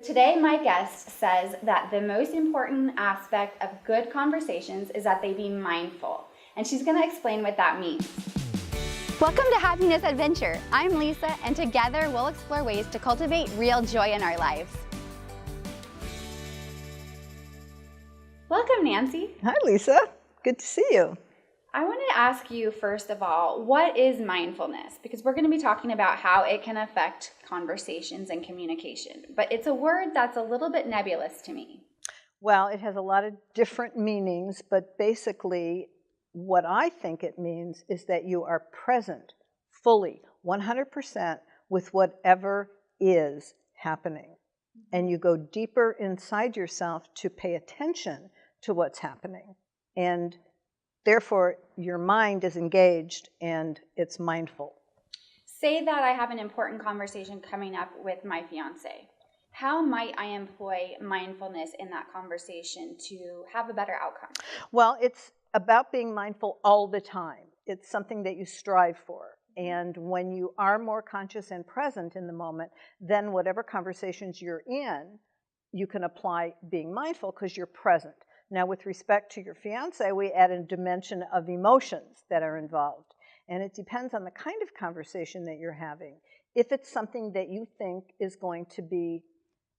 Today, my guest says that the most important aspect of good conversations is that they be mindful. And she's going to explain what that means. Welcome to Happiness Adventure. I'm Lisa, and together we'll explore ways to cultivate real joy in our lives. Welcome, Nancy. Hi, Lisa. Good to see you. I wanted to ask you, first of all, what is mindfulness? Because we're going to be talking about how it can affect conversations and communication. But it's a word that's a little bit nebulous to me. Well, it has a lot of different meanings, but basically what I think it means is that you are present fully, 100% with whatever is happening. And you go deeper inside yourself to pay attention to what's happening. And therefore, your mind is engaged and it's mindful. Say that I have an important conversation coming up with my fiance. How might I employ mindfulness in that conversation to have a better outcome? Well, it's about being mindful all the time. It's something that you strive for. And when you are more conscious and present in the moment, then whatever conversations you're in, you can apply being mindful because you're present. Now, with respect to your fiance, we add a dimension of emotions that are involved. And it depends on the kind of conversation that you're having. If it's something that you think is going to be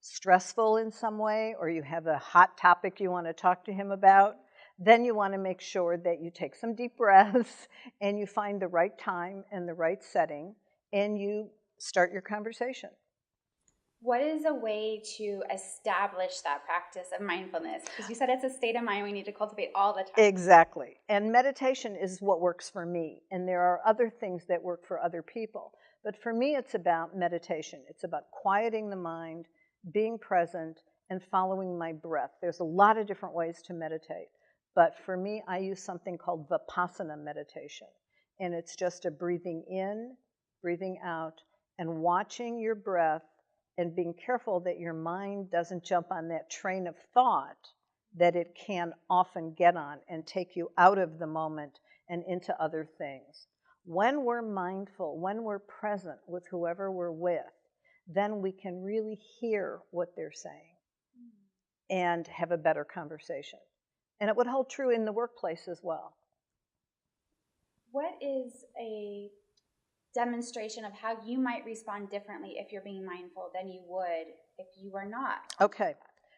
stressful in some way, or you have a hot topic you want to talk to him about, then you want to make sure that you take some deep breaths and you find the right time and the right setting and you start your conversation. What is a way to establish that practice of mindfulness? Because you said it's a state of mind we need to cultivate all the time. Exactly. And meditation is what works for me. And there are other things that work for other people. But for me, it's about meditation. It's about quieting the mind, being present, and following my breath. There's a lot of different ways to meditate. But for me, I use something called Vipassana meditation. And it's just a breathing in, breathing out, and watching your breath and being careful that your mind doesn't jump on that train of thought that it can often get on and take you out of the moment and into other things. When we're mindful, when we're present with whoever we're with, then we can really hear what they're saying and have a better conversation. And it would hold true in the workplace as well. What is a demonstration of how you might respond differently if you're being mindful than you would if you were not? Okay,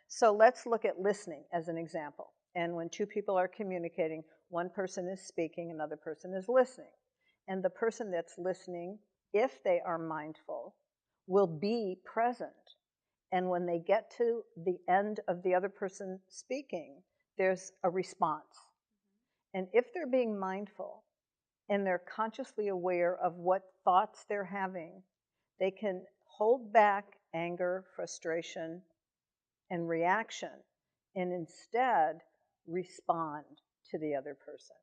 so let's look at listening as an example. And when two people are communicating, one person is speaking, another person is listening. And the person that's listening, if they are mindful, will be present. And when they get to the end of the other person speaking, there's a response. And if they're being mindful, and they're consciously aware of what thoughts they're having, they can hold back anger, frustration, and reaction, and instead respond to the other person.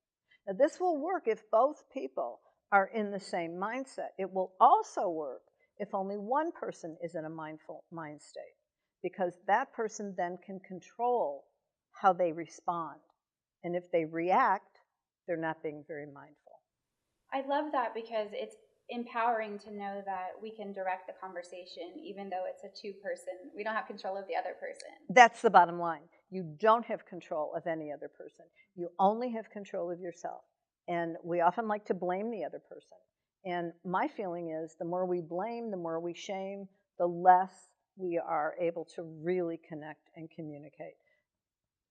Now, this will work if both people are in the same mindset. It will also work if only one person is in a mindful mind state, because that person then can control how they respond. And if they react, they're not being very mindful. I love that because it's empowering to know that we can direct the conversation even though it's a two-person. We don't have control of the other person. That's the bottom line. You don't have control of any other person. You only have control of yourself. And we often like to blame the other person. And my feeling is the more we blame, the more we shame, the less we are able to really connect and communicate.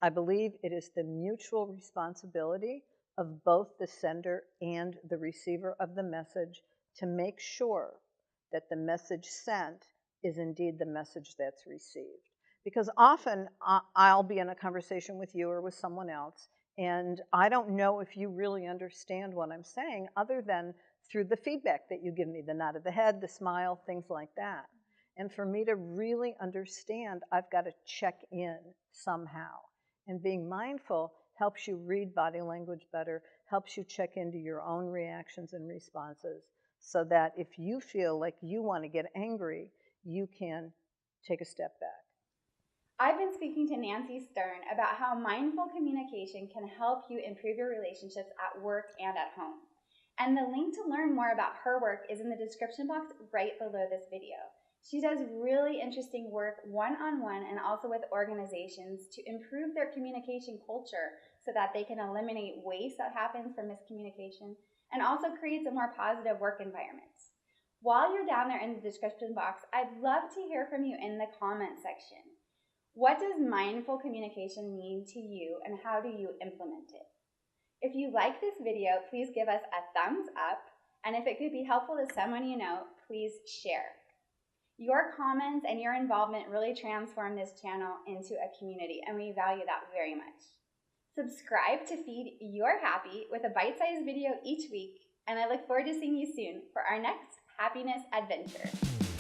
I believe it is the mutual responsibility of both the sender and the receiver of the message to make sure that the message sent is indeed the message that's received. Because often I'll be in a conversation with you or with someone else, and I don't know if you really understand what I'm saying other than through the feedback that you give me, the nod of the head, the smile, things like that. And for me to really understand, I've got to check in somehow. And being mindful helps you read body language better, helps you check into your own reactions and responses, so that if you feel like you want to get angry, you can take a step back. I've been speaking to Nancy Stern about how mindful communication can help you improve your relationships at work and at home. And the link to learn more about her work is in the description box right below this video. She does really interesting work one-on-one and also with organizations to improve their communication culture so that they can eliminate waste that happens from miscommunication and also creates a more positive work environment. While you're down there in the description box, I'd love to hear from you in the comment section. What does mindful communication mean to you and how do you implement it? If you like this video, please give us a thumbs up, and if it could be helpful to someone you know, please share. Your comments and your involvement really transform this channel into a community, and we value that very much. Subscribe to feed your happy with a bite-sized video each week, and I look forward to seeing you soon for our next happiness adventure.